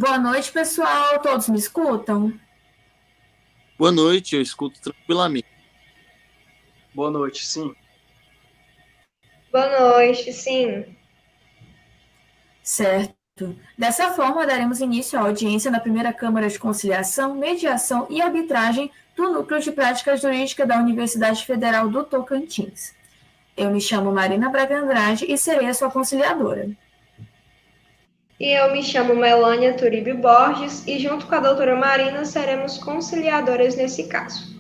Boa noite, pessoal. Todos me escutam? Boa noite, eu escuto tranquilamente. Boa noite, sim. Boa noite, sim. Certo. Dessa forma, daremos início à audiência na primeira Câmara de Conciliação, Mediação e Arbitragem do Núcleo de Prática Jurídica da Universidade Federal do Tocantins. Eu me chamo Marina Braga Andrade e serei a sua conciliadora. E eu me chamo Melânia Turibe Borges e junto com a doutora Marina seremos conciliadoras nesse caso.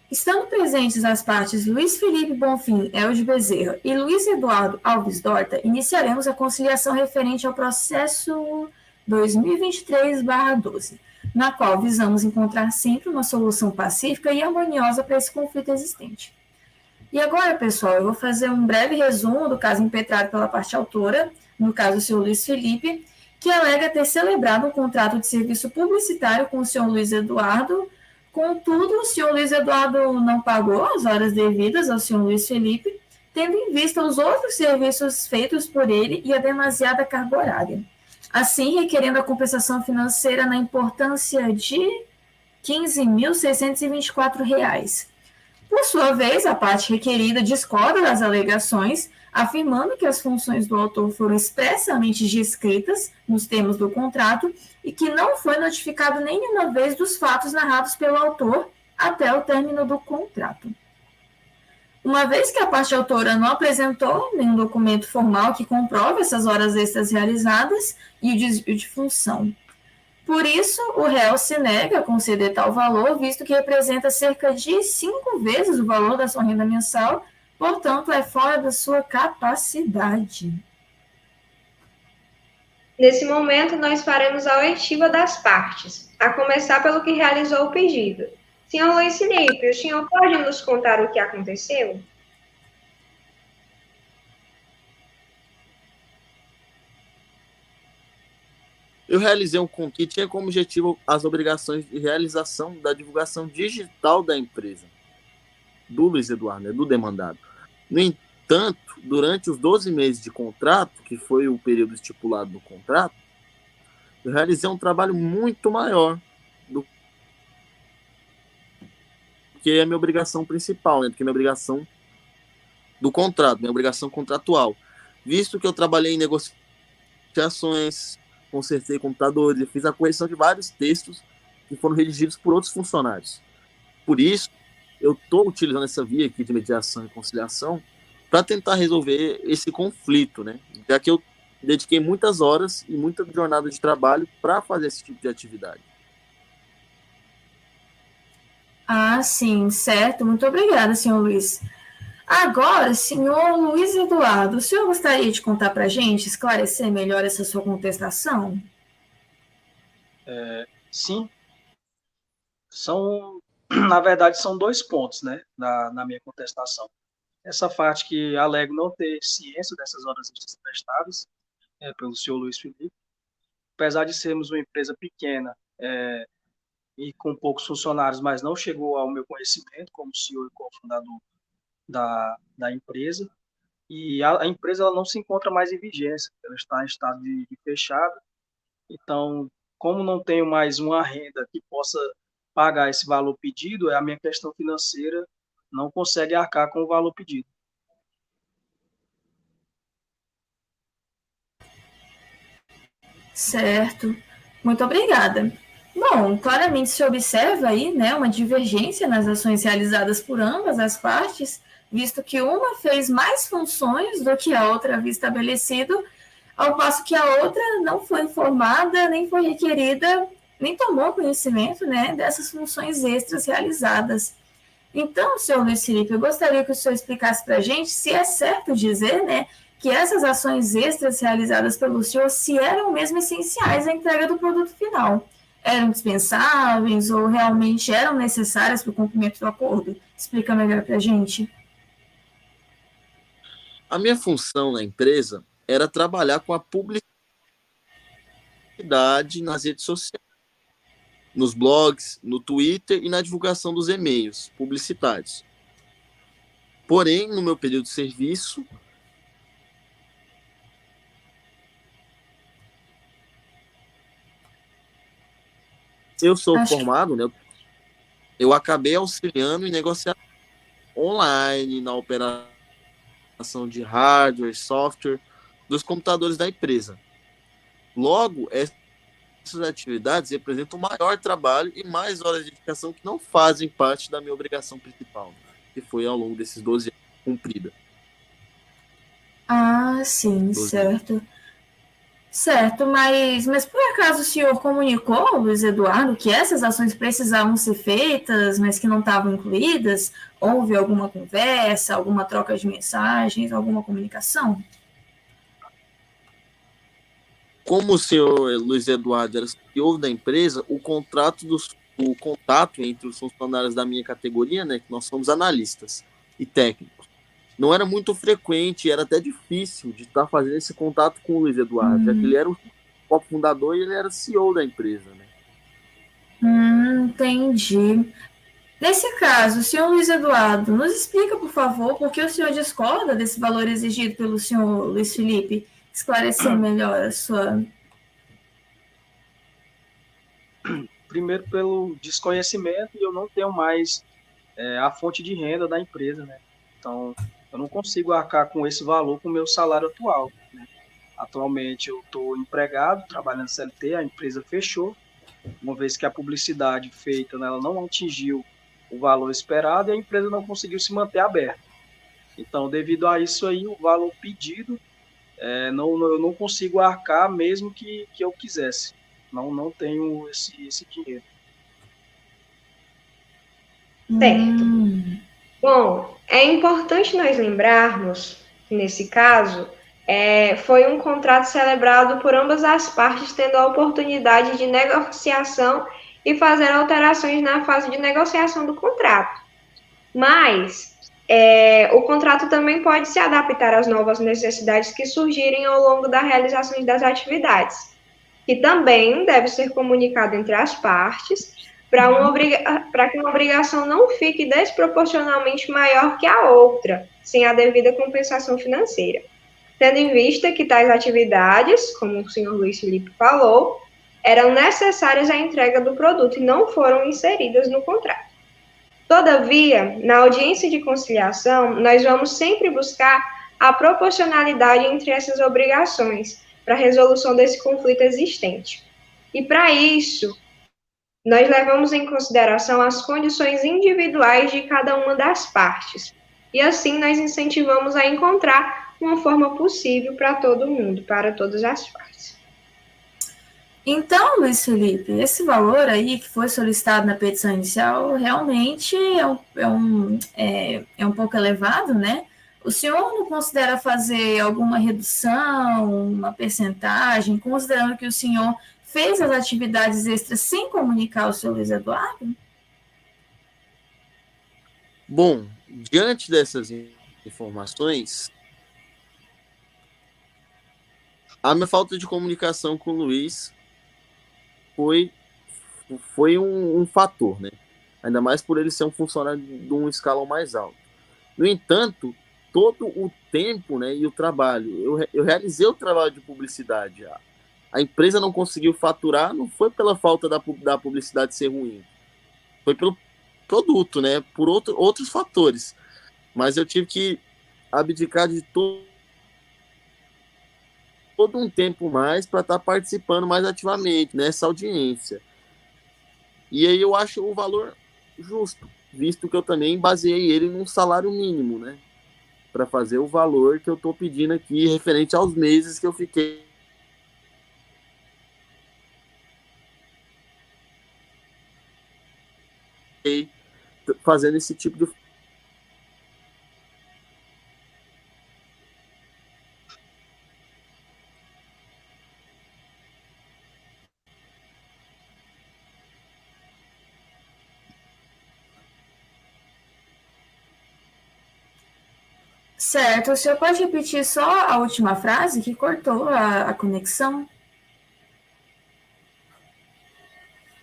Estando presentes as partes Luiz Felipe Bonfim Elge Bezerra e Luiz Eduardo Alves Dorta, iniciaremos a conciliação referente ao processo 2023/12, na qual visamos encontrar sempre uma solução pacífica e harmoniosa para esse conflito existente. E agora, pessoal, eu vou fazer um breve resumo do caso impetrado pela parte autora, no caso o senhor Luiz Felipe, que alega ter celebrado um contrato de serviço publicitário com o senhor Luiz Eduardo. Contudo, o senhor Luiz Eduardo não pagou as horas devidas ao senhor Luiz Felipe, tendo em vista os outros serviços feitos por ele e a demasiada carga horária. Assim, requerendo a compensação financeira na importância de R$ 15.624. Por sua vez, a parte requerida discorda das alegações, afirmando que as funções do autor foram expressamente descritas nos termos do contrato e que não foi notificado nenhuma vez dos fatos narrados pelo autor até o término do contrato. Uma vez que a parte autora não apresentou nenhum documento formal que comprove essas horas extras realizadas e o desvio de função. Por isso, o réu se nega a conceder tal valor, visto que representa cerca de 5 vezes o valor da sua renda mensal, portanto, é fora da sua capacidade. Nesse momento, nós faremos a oitiva das partes, a começar pelo que realizou o pedido. Senhor Luiz Felipe, o senhor pode nos contar o que aconteceu? Eu realizei um contrato que tinha como objetivo as obrigações de realização da divulgação digital da empresa, do Luiz Eduardo, né, do demandado. No entanto, durante os 12 meses de contrato, que foi o período estipulado do contrato, eu realizei um trabalho muito maior do que a minha obrigação principal, né, do que a minha obrigação do contrato, minha obrigação contratual. Visto que eu trabalhei em negociações, consertei computadores e fiz a correção de vários textos que foram redigidos por outros funcionários. Por isso, eu estou utilizando essa via aqui de mediação e conciliação para tentar resolver esse conflito, né? Já que eu dediquei muitas horas e muita jornada de trabalho para fazer esse tipo de atividade. Ah, sim, certo. Muito obrigada, senhor Luiz. Agora, senhor Luiz Eduardo, o senhor gostaria de contar para a gente, esclarecer melhor essa sua contestação? Sim, na verdade, são dois pontos, né, na minha contestação. Essa parte que alego não ter ciência dessas horas extras prestadas pelo senhor Luiz Felipe, apesar de sermos uma empresa pequena e com poucos funcionários, mas não chegou ao meu conhecimento como CEO e cofundador da empresa, e a empresa ela não se encontra mais em vigência, ela está em estado de fechado. Então, como não tenho mais uma renda que possa pagar esse valor pedido, a minha questão financeira não consegue arcar com o valor pedido. Certo. Muito obrigada. Bom, claramente se observa aí, né, uma divergência nas ações realizadas por ambas as partes, visto que uma fez mais funções do que a outra havia estabelecido, ao passo que a outra não foi informada, nem foi requerida, nem tomou conhecimento, né, dessas funções extras realizadas. Então, senhor Luiz Felipe, eu gostaria que o senhor explicasse para a gente se é certo dizer, né, que essas ações extras realizadas pelo senhor se eram mesmo essenciais à entrega do produto final. Eram dispensáveis ou realmente eram necessárias para o cumprimento do acordo? Explica melhor para a gente. A minha função na empresa era trabalhar com a publicidade nas redes sociais, nos blogs, no Twitter e na divulgação dos e-mails publicitários. Porém, no meu período de serviço, eu sou Acho que formado, né? Eu acabei auxiliando em negociação online, na operação de hardware, software dos computadores da empresa. Logo, essas atividades representam maior trabalho e mais horas de dedicação que não fazem parte da minha obrigação principal, que foi ao longo desses 12 anos cumprida. Ah, sim, 12 anos. certo. Certo, mas por acaso o senhor comunicou, Luiz Eduardo, que essas ações precisavam ser feitas, mas que não estavam incluídas? Houve alguma conversa, alguma troca de mensagens, alguma comunicação? Como o senhor Luiz Eduardo era CEO da empresa, o contato entre os funcionários da minha categoria, né, que nós somos analistas e técnicos, não era muito frequente, era até difícil de estar fazendo esse contato com o Luiz Eduardo, já que ele era o cofundador e ele era CEO da empresa, né? Entendi. Nesse caso, senhor Luiz Eduardo, nos explica, por favor, por que o senhor discorda desse valor exigido pelo senhor Luiz Felipe? Esclarecer melhor a sua. Primeiro pelo desconhecimento e eu não tenho mais a fonte de renda da empresa, né? Então, eu não consigo arcar com esse valor com o meu salário atual, né? Atualmente eu estou empregado, trabalhando CLT, a empresa fechou, uma vez que a publicidade feita nela não atingiu o valor esperado e a empresa não conseguiu se manter aberta. Então, devido a isso aí, o valor pedido, eu não consigo arcar mesmo que eu quisesse. Não tenho esse dinheiro. Certo. Hum, Bom, é importante nós lembrarmos que, nesse caso, foi um contrato celebrado por ambas as partes, tendo a oportunidade de negociação e fazer alterações na fase de negociação do contrato. Mas o contrato também pode se adaptar às novas necessidades que surgirem ao longo da realização das atividades, que também deve ser comunicado entre as partes para que uma obrigação não fique desproporcionalmente maior que a outra, sem a devida compensação financeira. Tendo em vista que tais atividades, como o senhor Luiz Felipe falou, eram necessárias à entrega do produto e não foram inseridas no contrato. Todavia, na audiência de conciliação, nós vamos sempre buscar a proporcionalidade entre essas obrigações para a resolução desse conflito existente. E para isso, nós levamos em consideração as condições individuais de cada uma das partes. E assim nós incentivamos a encontrar uma forma possível para todo mundo, para todas as partes. Então, Luiz Felipe, esse valor aí que foi solicitado na petição inicial realmente é um pouco elevado, né? O senhor não considera fazer alguma redução, uma percentagem, considerando que o senhor fez as atividades extras sem comunicar ao senhor Luiz Eduardo? Bom, diante dessas informações, a minha falta de comunicação com o Luiz foi um fator, né? Ainda mais por ele ser um funcionário de um escalão mais alto. No entanto, todo o tempo, né, e o trabalho, eu realizei o trabalho de publicidade. A empresa não conseguiu faturar, não foi pela falta da publicidade ser ruim, foi pelo produto, né, por outros fatores. Mas eu tive que abdicar de todo um tempo mais para estar participando mais ativamente nessa audiência. E aí eu acho o valor justo, visto que eu também baseei ele num salário mínimo, né? Para fazer o valor que eu estou pedindo aqui, referente aos meses que eu fiquei fazendo esse tipo de. Certo, o senhor pode repetir só a última frase que cortou a conexão?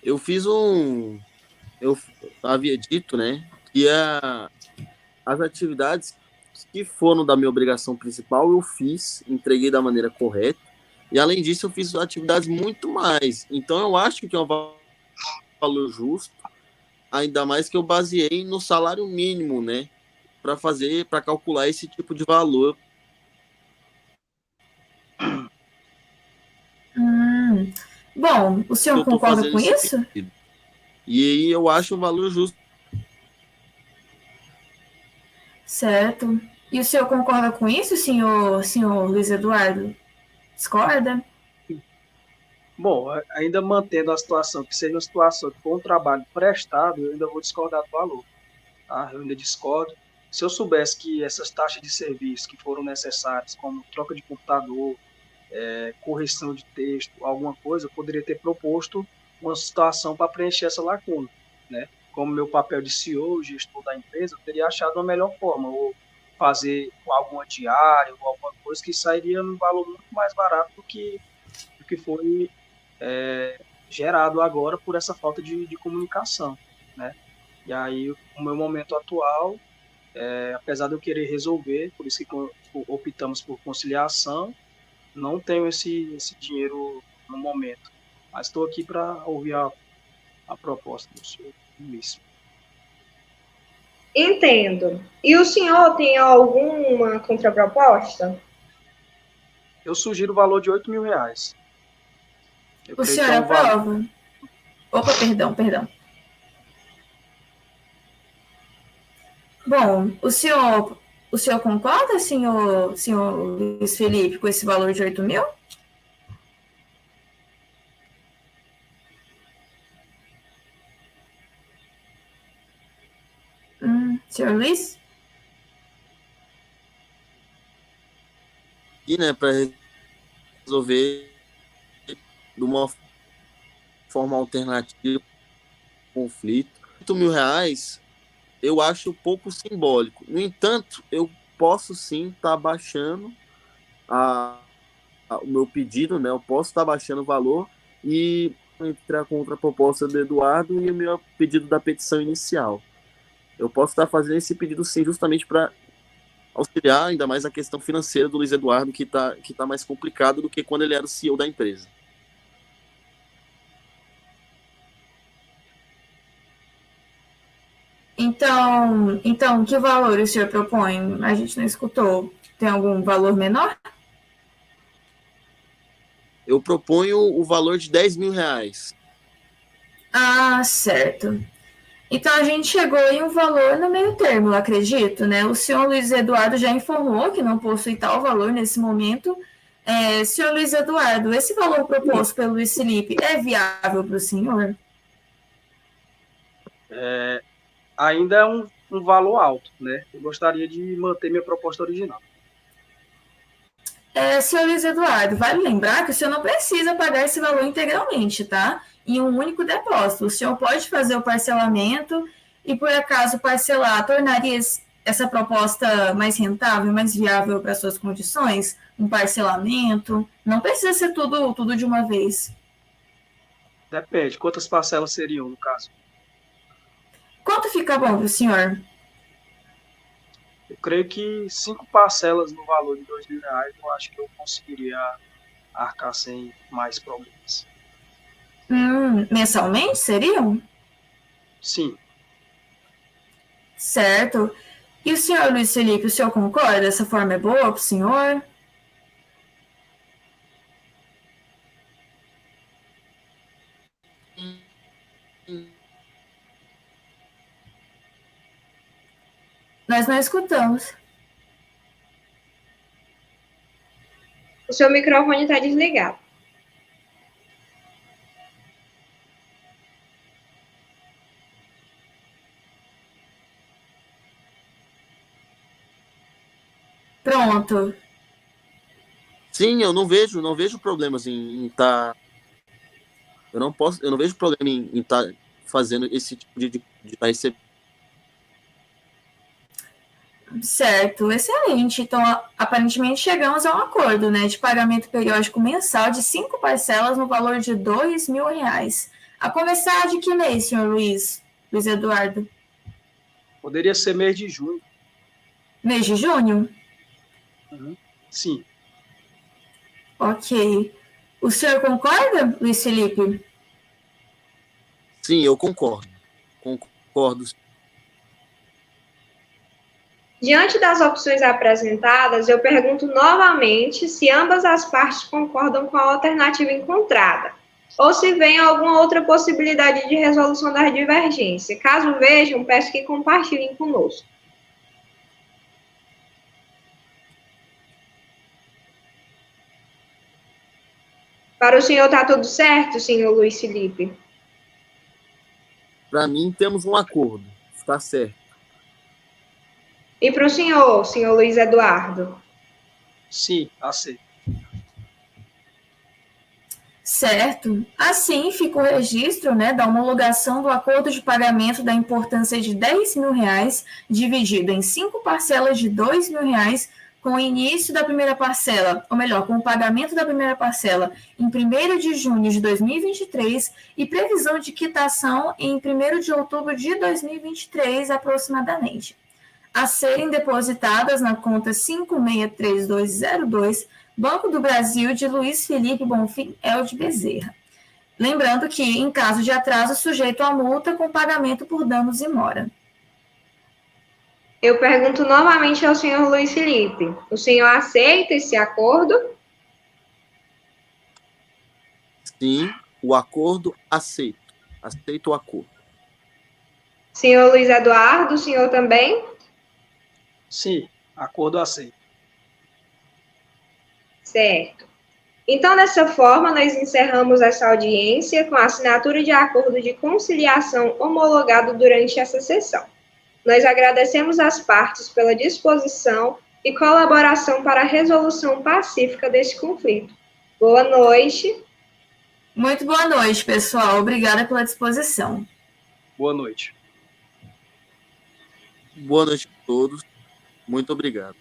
Eu fiz um. Eu havia dito, né, que as atividades que foram da minha obrigação principal eu fiz, entreguei da maneira correta. E além disso, eu fiz atividades muito mais. Então eu acho que é um valor justo, ainda mais que eu baseei no salário mínimo, né? Para calcular esse tipo de valor. Bom, o Que senhor eu estou concorda fazendo com esse isso? pedido. E aí eu acho um valor justo. Certo. E o senhor concorda com isso, senhor Luiz Eduardo? Discorda? Bom, ainda mantendo a situação, que seja uma situação que for um trabalho prestado, eu ainda vou discordar do valor, tá? Eu ainda discordo. Se eu soubesse que essas taxas de serviço que foram necessárias, como troca de computador, correção de texto, alguma coisa, eu poderia ter proposto uma situação para preencher essa lacuna, né? Como meu papel de CEO, gestor da empresa, eu teria achado uma melhor forma, ou fazer alguma diária, ou alguma coisa que sairia num valor muito mais barato do que foi gerado agora por essa falta de comunicação, né? E aí, o meu momento atual, apesar de eu querer resolver, por isso que optamos por conciliação, não tenho esse dinheiro no momento, mas estou aqui para ouvir a proposta do senhor Luiz. Entendo. E o senhor tem alguma contraproposta? Eu sugiro o valor de R$ 8.000. Eu O creio que senhor é um valor. aprova? Opa, perdão. Bom, o senhor concorda, senhor Luiz Felipe, com esse valor de 8.000? Senhor Luiz? E, né, para resolver de uma forma alternativa o conflito. R$ 8.000 eu acho pouco simbólico. No entanto, eu posso sim estar baixando o meu pedido, né? Eu posso estar baixando o valor e entre a contraproposta do Eduardo e o meu pedido da petição inicial. Eu posso estar fazendo esse pedido sim, justamente para auxiliar ainda mais a questão financeira do Luiz Eduardo, que tá mais complicado do que quando ele era o CEO da empresa. Então, que valor o senhor propõe? A gente não escutou. Tem algum valor menor? Eu proponho o valor de R$ 10.000. Ah, certo. Então a gente chegou em um valor no meio termo, eu acredito, né? O senhor Luiz Eduardo já informou que não possui tal valor nesse momento. Senhor Luiz Eduardo, esse valor proposto pelo Luiz Felipe é viável para o senhor? Ainda é um valor alto, né? Eu gostaria de manter minha proposta original. Senhor Luiz Eduardo, vale lembrar que o senhor não precisa pagar esse valor integralmente, tá? Em um único depósito. O senhor pode fazer o parcelamento e, por acaso, parcelar tornaria essa proposta mais rentável, mais viável para suas condições? Um parcelamento? Não precisa ser tudo de uma vez. Depende, quantas parcelas seriam, no caso? Quanto fica bom para o senhor? Eu creio que 5 parcelas no valor de R$ 2.000, eu acho que eu conseguiria arcar sem mais problemas. Mensalmente seriam? Sim, Certo. E o senhor Luiz Felipe, o senhor concorda? Essa forma é boa para o senhor? Nós não escutamos. O seu microfone está desligado. Pronto. Sim, eu não vejo problemas em estar. Eu não vejo problema em estar fazendo esse tipo de estar recebendo. Certo, excelente. Então, aparentemente chegamos a um acordo, né, de pagamento periódico mensal de 5 parcelas no valor de R$ 2.000. A começar de que mês, senhor Luiz Eduardo? poderia ser mês de junho. Mês de junho? Uhum. Sim, Ok. O senhor concorda, Luiz Felipe? Sim, eu concordo. Concordo. Diante das opções apresentadas, eu pergunto novamente se ambas as partes concordam com a alternativa encontrada, ou se vem alguma outra possibilidade de resolução da divergência. Caso vejam, peço que compartilhem conosco. Para o senhor está tudo certo, senhor Luiz Felipe? Para mim, temos um acordo. Está certo. E para o senhor Luiz Eduardo? Sim, aceito. Certo. Assim fica o registro, né, da homologação do acordo de pagamento da importância de R$ 10.000, dividido em 5 parcelas de R$ 2.000, com o início da primeira parcela, ou melhor, com o pagamento da primeira parcela em 1º de junho de 2023 e previsão de quitação em 1º de outubro de 2023, aproximadamente, a serem depositadas na conta 563202, Banco do Brasil, de Luiz Felipe Bonfim Elde Bezerra. Lembrando que, em caso de atraso, sujeito a multa com pagamento por danos e mora. Eu pergunto novamente ao senhor Luiz Felipe. O senhor aceita esse acordo? Sim, o acordo aceito. Aceito o acordo. Senhor Luiz Eduardo, o senhor também? Sim, acordo aceito. Certo. Então, dessa forma, nós encerramos essa audiência com a assinatura de acordo de conciliação homologado durante essa sessão. Nós agradecemos às partes pela disposição e colaboração para a resolução pacífica deste conflito. Boa noite. Muito boa noite, pessoal. Obrigada pela disposição. Boa noite. Boa noite a todos. Muito obrigado.